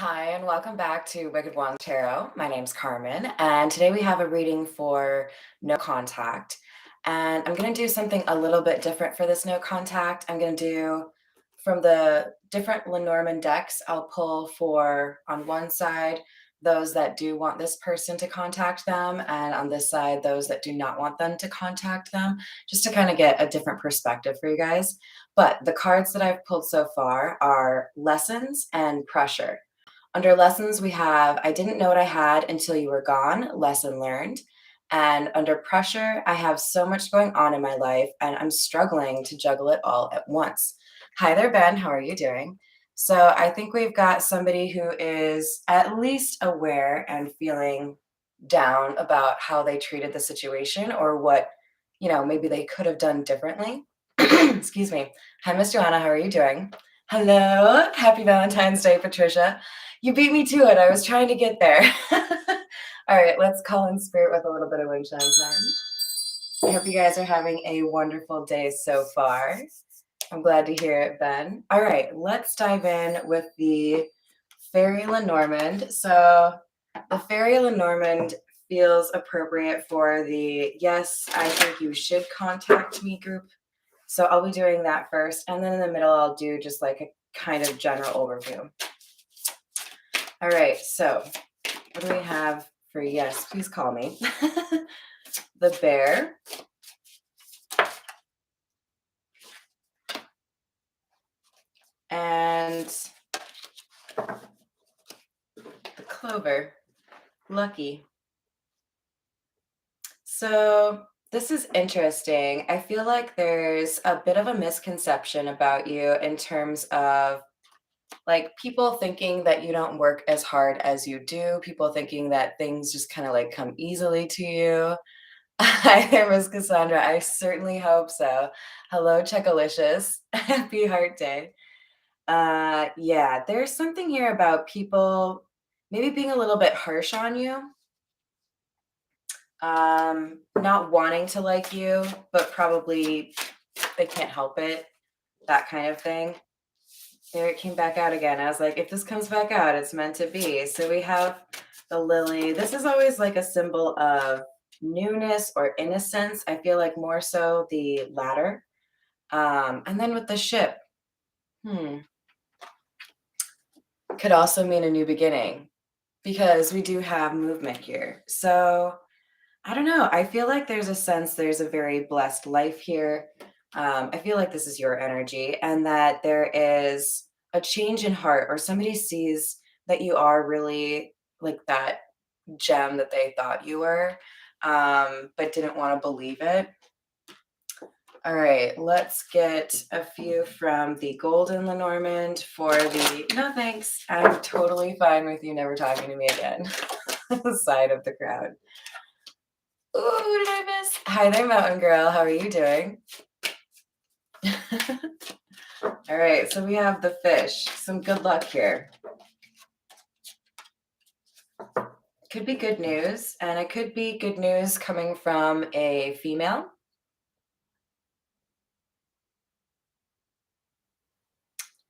Hi, and welcome back to Wicked One Tarot. My name's Carmen, and today we have a reading for no contact. And I'm going to do something a little bit different for this no contact. I'm going to do from the different Lenormand decks, I'll pull for on one side those that do want this person to contact them, and on this side, those that do not want them to contact them, just to kind of get a different perspective for you guys. But the cards that I've pulled so far are lessons and pressure. Under lessons, we have I didn't know what I had until you were gone, lesson learned. And under pressure, I have so much going on in my life and I'm struggling to juggle it all at once. Hi there, Ben. How are you doing? So I think we've got somebody who is at least aware and feeling down about how they treated the situation or what, maybe they could have done differently. Excuse me. Hi, Miss Joanna. How are you doing? Hello. Happy Valentine's Day, Patricia. You beat me to it. I was trying to get there. All right, let's call in spirit with a little bit of windchime time. I hope you guys are having a wonderful day so far. I'm glad to hear it, Ben. All right, let's dive in with the Fairy Lenormand. So the Fairy Lenormand feels appropriate for the yes, I think you should contact me group. So I'll be doing that first. And then in the middle, I'll do just like a kind of general overview. All right, so what do we have for yes, please call me? The bear. And the clover, lucky. So this is interesting. I feel like there's a bit of a misconception about you in terms of like people thinking that you don't work as hard as you do, people thinking that things just kind of like come easily to you. Hi there, Miss Cassandra. I certainly hope so. Hello, Checkalicious. Happy Heart Day. Yeah, there's something here about people maybe being a little bit harsh on you, not wanting to like you, but probably they can't help it, that kind of thing. There it came back out again. I was like, if this comes back out, it's meant to be. So we have the lily. This is always like a symbol of newness or innocence. I feel like more so the latter. And then with the ship, could also mean a new beginning because we do have movement here. So I don't know. I feel like there's a sense there's a very blessed life here. I feel like this is your energy and that there is a change in heart or somebody sees that you are really like that gem that they thought you were, but didn't want to believe it. All right, let's get a few from the Golden Lenormand for the no thanks. I'm totally fine with you never talking to me again. Side of the crowd. Ooh, who did I miss? Hi there, Mountain Girl. How are you doing? All right, so we have the fish. Some good luck here. Could be good news, and it could be good news coming from a female.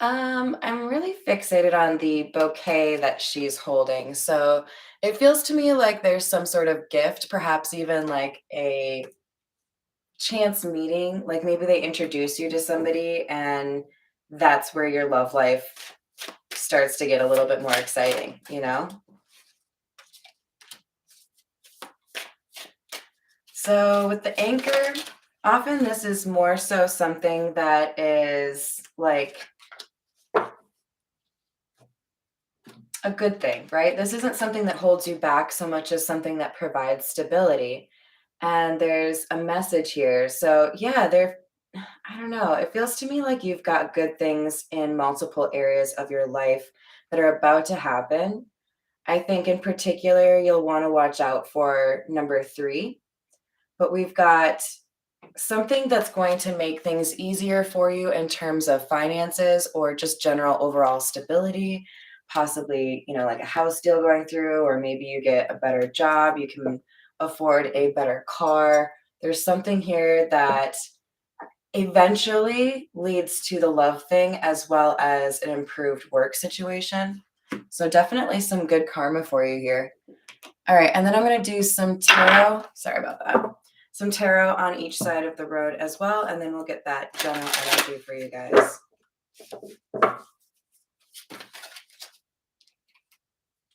I'm really fixated on the bouquet that she's holding. So it feels to me like there's some sort of gift, perhaps even like a chance meeting. Like maybe they introduce you to somebody, and that's where your love life starts to get a little bit more exciting, you know? So with the anchor, often this is more so something that is like a good thing, right? This isn't something that holds you back so much as something that provides stability. And there's a message here. So, yeah, I don't know. It feels to me like you've got good things in multiple areas of your life that are about to happen. I think in particular, you'll want to watch out for number 3. But we've got something that's going to make things easier for you in terms of finances or just general overall stability, possibly, like a house deal going through, or maybe you get a better job, you can afford a better car. There's something here that eventually leads to the love thing as well as an improved work situation. So definitely some good karma for you here. All right, and then I'm going to do some tarot. Sorry about that. Some tarot on each side of the road as well, and then we'll get that general energy for you guys.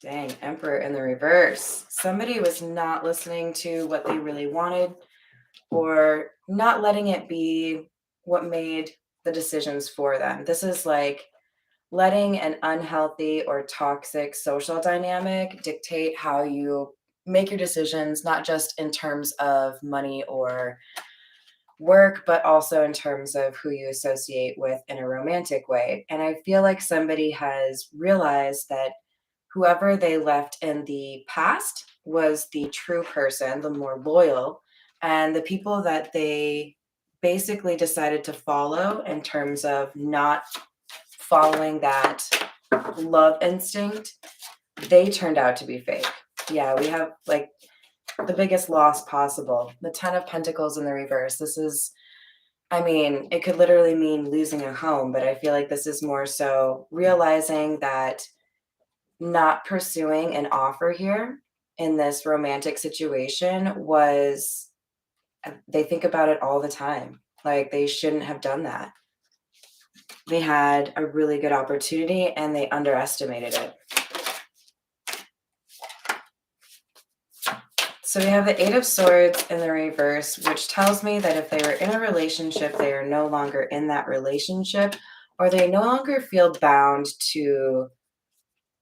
Dang, Emperor in the reverse. Somebody was not listening to what they really wanted or not letting it be what made the decisions for them. This is like letting an unhealthy or toxic social dynamic dictate how you make your decisions, not just in terms of money or work, but also in terms of who you associate with in a romantic way. And I feel like somebody has realized that whoever they left in the past was the true person, the more loyal, and the people that they basically decided to follow in terms of not following that love instinct, they turned out to be fake. Yeah, we have like the biggest loss possible. The 10 of Pentacles in the reverse. This is, I mean, it could literally mean losing a home, but I feel like this is more so realizing that not pursuing an offer here in this romantic situation was, they think about it all the time. Like they shouldn't have done that. They had a really good opportunity and they underestimated it. So we have the 8 of Swords in the reverse, which tells me that if they were in a relationship, they are no longer in that relationship, or they no longer feel bound to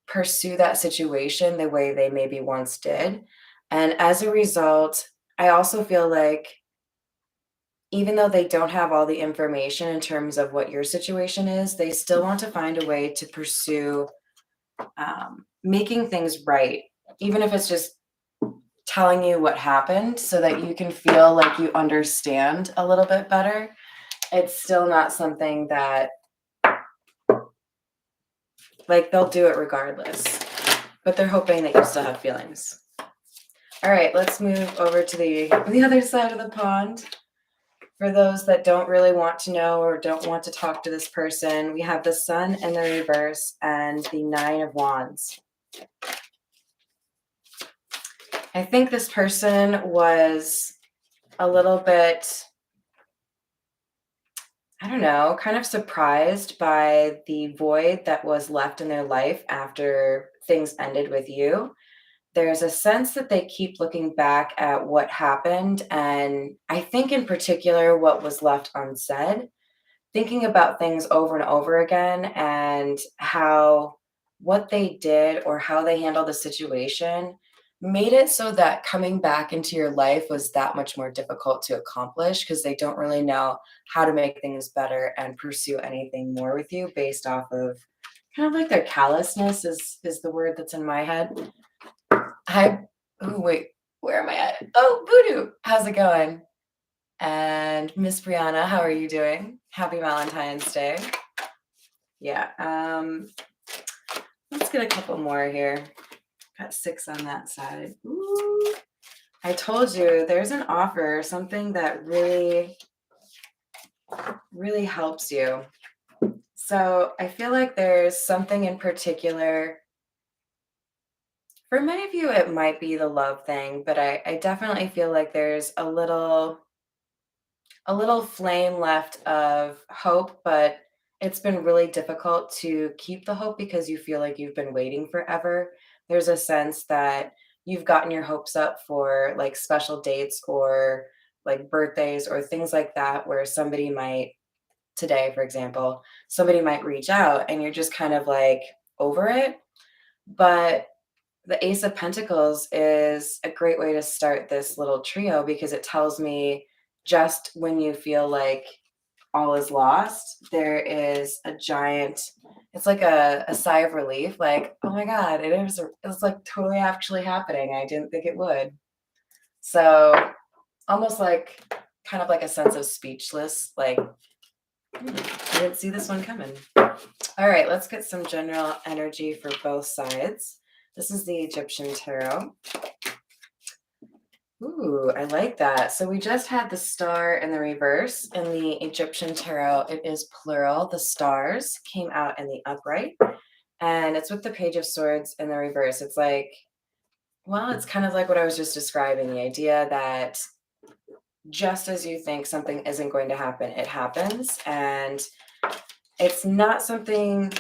pursue that situation the way they maybe once did. And as a result, I also feel like even though they don't have all the information in terms of what your situation is, they still want to find a way to pursue making things right, even if it's just telling you what happened so that you can feel like you understand a little bit better. It's still not something that, like, they'll do it regardless, but they're hoping that you still have feelings. All right, let's move over to the other side of the pond. For those that don't really want to know or don't want to talk to this person, we have the Sun in the reverse and the 9 of Wands. I think this person was a little bit, I don't know, kind of surprised by the void that was left in their life after things ended with you. There's a sense that they keep looking back at what happened, and I think in particular what was left unsaid, thinking about things over and over again and how what they did or how they handled the situation made it so that coming back into your life was that much more difficult to accomplish because they don't really know how to make things better and pursue anything more with you based off of kind of like their callousness is the word that's in my head. Hi. Oh, wait, where am I at? Oh, Voodoo. How's it going? And Miss Brianna, how are you doing? Happy Valentine's Day. Yeah. Let's get a couple more here. Got 6 on that side. Ooh. I told you there's an offer, something that really, really helps you. So I feel like there's something in particular. For many of you, it might be the love thing, but I definitely feel like there's a little flame left of hope, but it's been really difficult to keep the hope because you feel like you've been waiting forever. There's a sense that you've gotten your hopes up for like special dates or like birthdays or things like that, where somebody might, today, for example, somebody might reach out and you're just kind of like over it. But the Ace of Pentacles is a great way to start this little trio because it tells me just when you feel like all is lost, there is a giant, it's like a sigh of relief, like, oh my God, it's like totally actually happening. I didn't think it would. So almost like kind of like a sense of speechless, like, I didn't see this one coming. All right, let's get some general energy for both sides. This is the Egyptian tarot. Ooh, I like that. So we just had the star in the reverse. In the Egyptian tarot, it is plural. The stars came out in the upright. And it's with the Page of Swords in the reverse. It's like, well, it's kind of like what I was just describing, the idea that just as you think something isn't going to happen, it happens. And it's not something,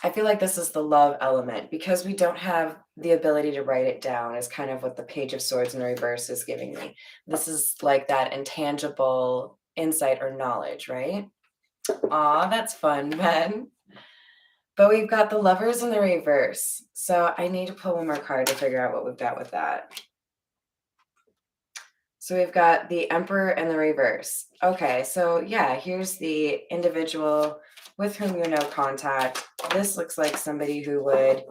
I feel like this is the love element because we don't have the ability to write it down, is kind of what the Page of Swords in the reverse is giving me. This is like that intangible insight or knowledge, right? Aw, that's fun, Ben. But we've got the Lovers in the reverse. So I need to pull one more card to figure out what we've got with that. So we've got the Emperor in the reverse. Okay, so yeah, here's the individual with whom you know contact. This looks like somebody who would,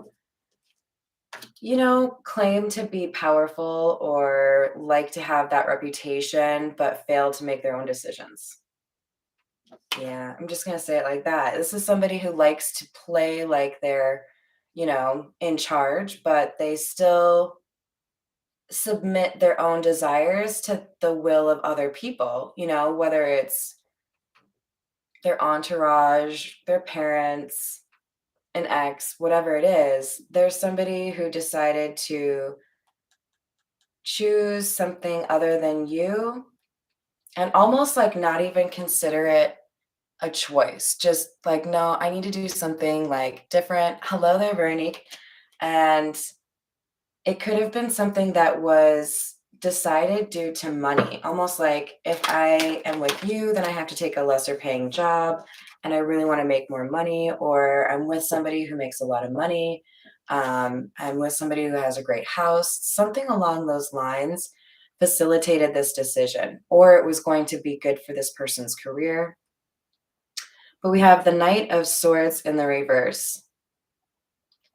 claim to be powerful or like to have that reputation, but fail to make their own decisions. Yeah, I'm just going to say it like that. This is somebody who likes to play like they're, in charge, but they still submit their own desires to the will of other people, whether it's their entourage, their parents, an ex, whatever it is. There's somebody who decided to choose something other than you and almost like not even consider it a choice. Just like, no, I need to do something like different. Hello there, Veronique. And it could have been something that was decided due to money. Almost like if I am with you, then I have to take a lesser paying job and I really want to make more money, or I'm with somebody who makes a lot of money. I'm with somebody who has a great house. Something along those lines facilitated this decision, or it was going to be good for this person's career. But we have the Knight of Swords in the reverse.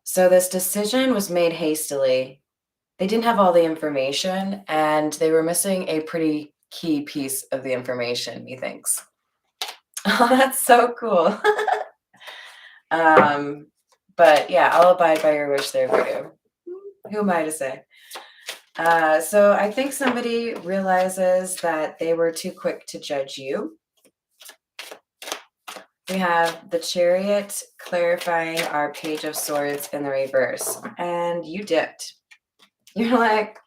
So this decision was made hastily. They didn't have all the information, and they were missing a pretty key piece of the information, methinks. Oh, that's so cool. Um, but yeah, I'll abide by your wish there, Virgo. Who am I to say? So I think somebody realizes that they were too quick to judge you. We have the Chariot clarifying our Page of Swords in the reverse, and you dipped. You're like,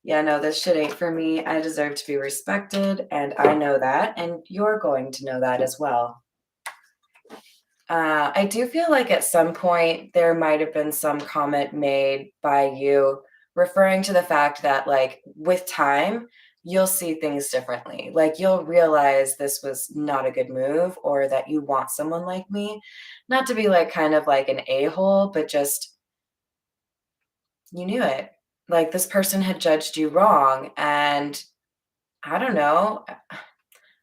yeah, no, this shit ain't for me. I deserve to be respected, and I know that, and you're going to know that as well. I do feel like at some point there might have been some comment made by you referring to the fact that, like, with time, you'll see things differently. Like, you'll realize this was not a good move, or that you want someone like me. Not to be like kind of like an a-hole, but just you knew it. Like, this person had judged you wrong, and I don't know.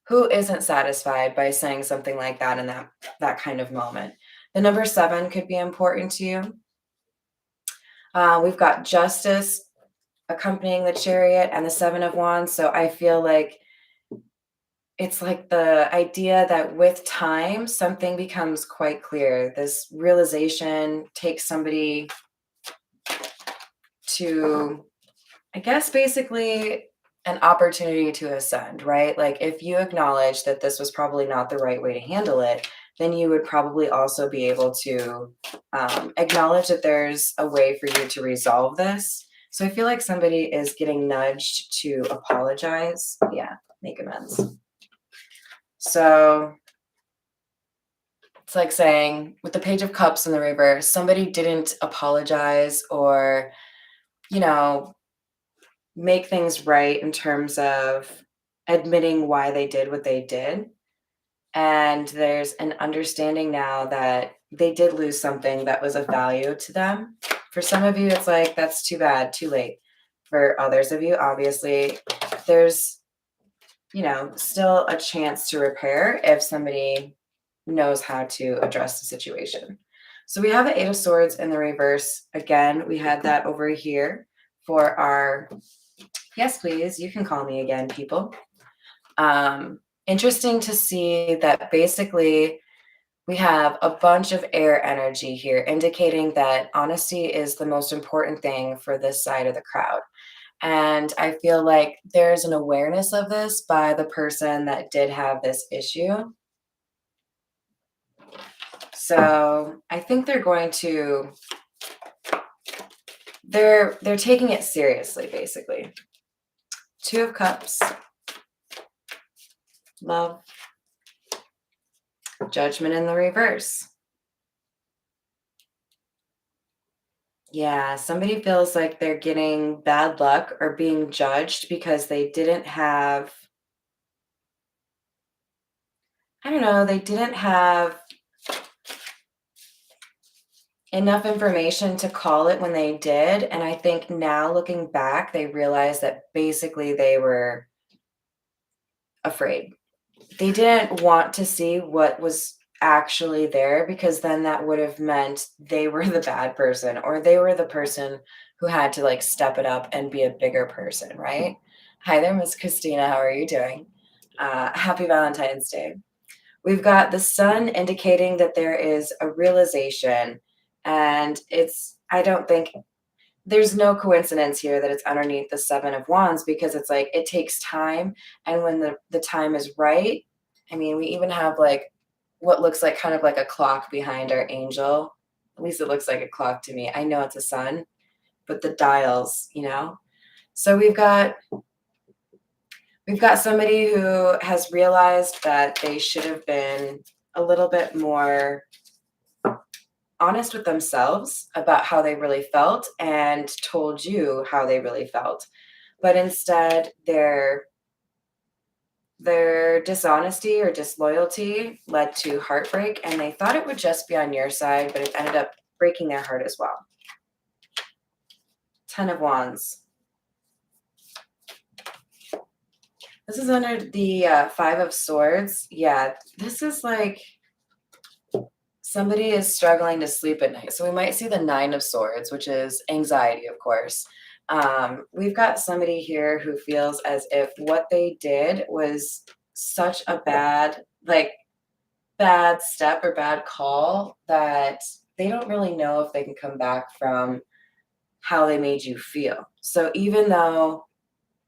Who isn't satisfied by saying something like that in that kind of moment? The number 7 could be important to you. We've got Justice accompanying the Chariot and the 7 of Wands. So I feel like it's like the idea that with time, something becomes quite clear. This realization takes somebody to, I guess, basically an opportunity to ascend, right? Like if you acknowledge that this was probably not the right way to handle it, then you would probably also be able to acknowledge that there's a way for you to resolve this. So I feel like somebody is getting nudged to apologize. Yeah, make amends. So it's like saying with the Page of Cups in the reverse, somebody didn't apologize or, you know, make things right in terms of admitting why they did what they did. And there's an understanding now that they did lose something that was of value to them. For some of you, it's like, that's too bad, too late. For others of you, obviously, there's, still a chance to repair if somebody knows how to address the situation. So we have the 8 of Swords in the reverse. Again, we had that over here for our, yes, please, you can call me again, people. Interesting to see that basically we have a bunch of air energy here, indicating that honesty is the most important thing for this side of the crowd. And I feel like there's an awareness of this by the person that did have this issue. So I think they're going to, they're taking it seriously, basically. Two of Cups, love, Judgment in the reverse. Yeah, somebody feels like they're getting bad luck or being judged because they didn't have, I don't know, they didn't have enough information to call it when they did. And I think now looking back, they realized that basically they were afraid. They didn't want to see what was actually there because then that would have meant they were the bad person or they were the person who had to like step it up and be a bigger person, right? Hi there, Miss Christina. How are you doing? Happy Valentine's Day. We've got the sun indicating that there is a realization, and I don't think there's no coincidence here that it's underneath the Seven of Wands because it's like it takes time. And when the time is right, I mean, we even have like what looks like kind of like a clock behind our angel. At least it looks like a clock to me. I know it's a sun, but the dials, you know? So we've got somebody who has realized that they should have been a little bit more honest with themselves about how they really felt and told you how they really felt. But instead, their dishonesty or disloyalty led to heartbreak, and they thought it would just be on your side, but it ended up breaking their heart as well. Ten of Wands. This is under the Five of Swords. Yeah, this is like somebody is struggling to sleep at night. So we might see the Nine of Swords, which is anxiety, of course. We've got somebody here who feels as if what they did was such a bad step or bad call that they don't really know if they can come back from how they made you feel. So even though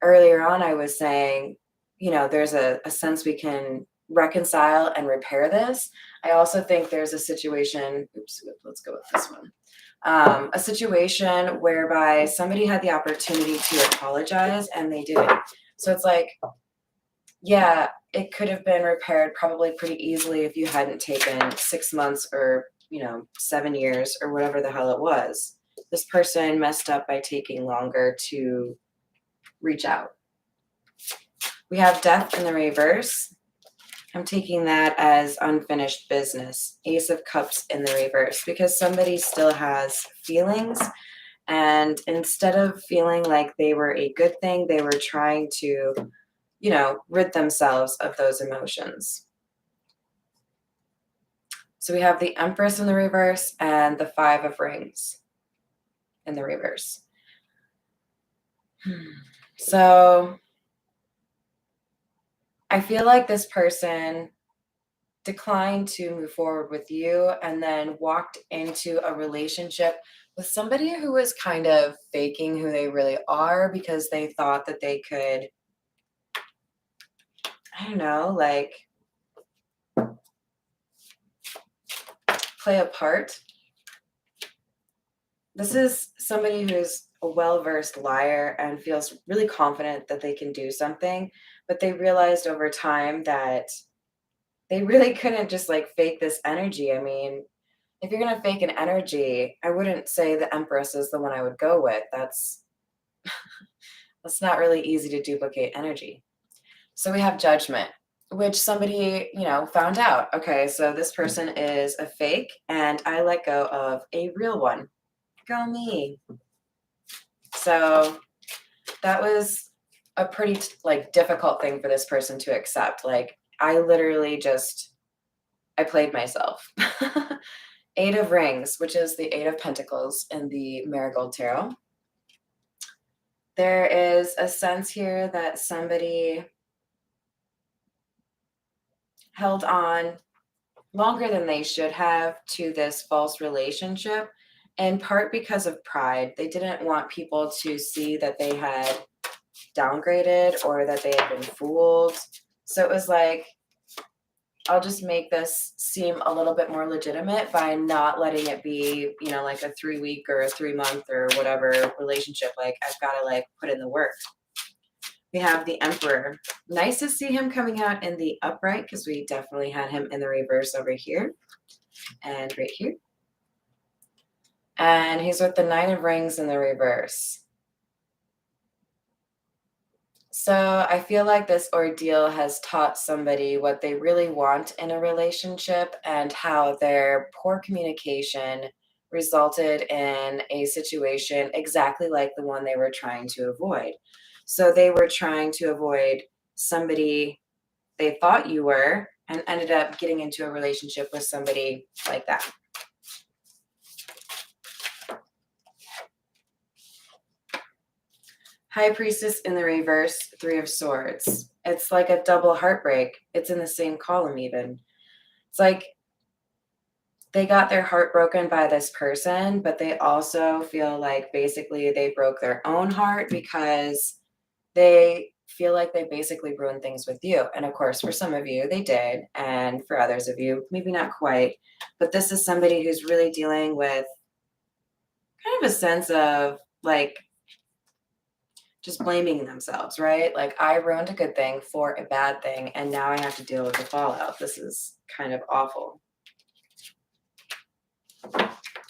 earlier on I was saying, there's a sense we can reconcile and repair this, I also think there's a situation, oops, let's go with this one. A situation whereby somebody had the opportunity to apologize and they didn't. So it's like, yeah, it could have been repaired probably pretty easily if you hadn't taken 6 months or, 7 years or whatever the hell it was. This person messed up by taking longer to reach out. We have Death in the reverse. I'm taking that as unfinished business. Ace of Cups in the reverse because somebody still has feelings, and instead of feeling like they were a good thing, they were trying to, rid themselves of those emotions. So we have the Empress in the reverse and the Five of Rings in the reverse. So I feel like this person declined to move forward with you and then walked into a relationship with somebody who was kind of faking who they really are because they thought that they could, I don't know, like play a part. This is somebody who's a well-versed liar and feels really confident that they can do something, but they realized over time that they really couldn't just like fake this energy. I mean, if you're going to fake an energy, I wouldn't say the Empress is the one I would go with. That's not really easy to duplicate energy. So we have Judgment, which somebody, found out. Okay, so this person is a fake and I let go of a real one. Go me. So that was a pretty difficult thing for this person to accept. Like I literally I played myself. Eight of Rings, which is the Eight of Pentacles in the Marigold Tarot. There is a sense here that somebody held on longer than they should have to this false relationship, in part because of pride. They didn't want people to see that they had downgraded or that they had been fooled. So it was like I'll just make this seem a little bit more legitimate by not letting it be, you know, like a 3 week or a 3 month or whatever relationship. Like I've got to like put in the work. We have the Emperor. Nice to see him coming out in the upright because we definitely had him in the reverse over here and right here. And he's with the Nine of Rings in the reverse. So I feel like this ordeal has taught somebody what they really want in a relationship and how their poor communication resulted in a situation exactly like the one they were trying to avoid. So they were trying to avoid somebody they thought you were and ended up getting into a relationship with somebody like that. High Priestess in the reverse, Three of Swords. It's like a double heartbreak. It's in the same column even. It's like they got their heart broken by this person, but they also feel like basically they broke their own heart because they feel like they basically ruined things with you. And of course, for some of you, they did. And for others of you, maybe not quite. But this is somebody who's really dealing with kind of a sense of like just blaming themselves, right? Like I ruined a good thing for a bad thing, and now I have to deal with the fallout. This is kind of awful.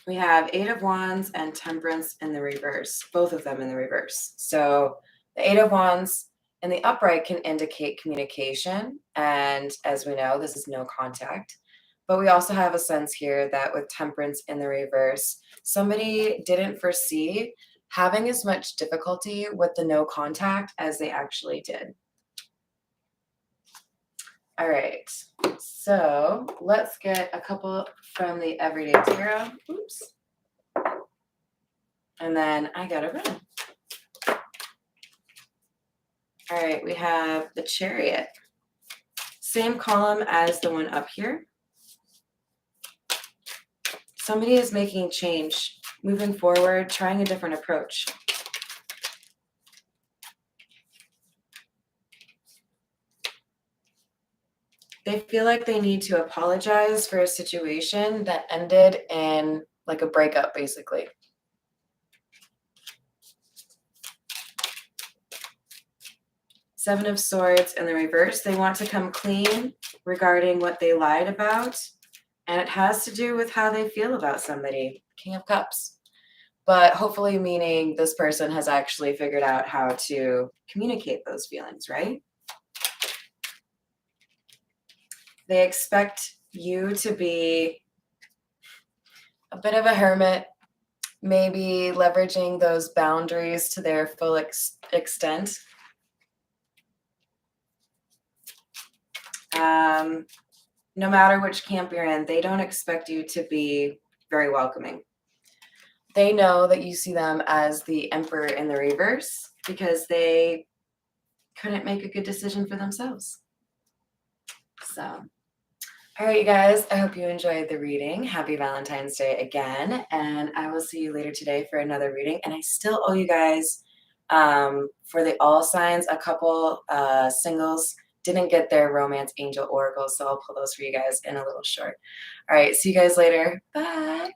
We have Eight of Wands and Temperance in the reverse, both of them in the reverse. So the Eight of Wands in the upright can indicate communication. And as we know, this is no contact. But we also have a sense here that with Temperance in the reverse, somebody didn't foresee having as much difficulty with the no contact as they actually did. All right, so let's get a couple from the Everyday Tarot. Oops. And then I gotta run. All right, we have the Chariot. Same column as the one up here. Somebody is making change, moving forward, trying a different approach. They feel like they need to apologize for a situation that ended in like a breakup, basically. Seven of Swords in the reverse. They want to come clean regarding what they lied about. And it has to do with how they feel about somebody. King of Cups. But hopefully meaning this person has actually figured out how to communicate those feelings, right? They expect you to be a bit of a hermit, maybe leveraging those boundaries to their full extent. No matter which camp you're in, they don't expect you to be very welcoming. They know that you see them as the Emperor in the reverse because they couldn't make a good decision for themselves. So, all right, you guys, I hope you enjoyed the reading. Happy Valentine's Day again. And I will see you later today for another reading. And I still owe you guys for the all signs, a couple singles didn't get their romance angel oracles. So I'll pull those for you guys in a little short. All right, see you guys later. Bye.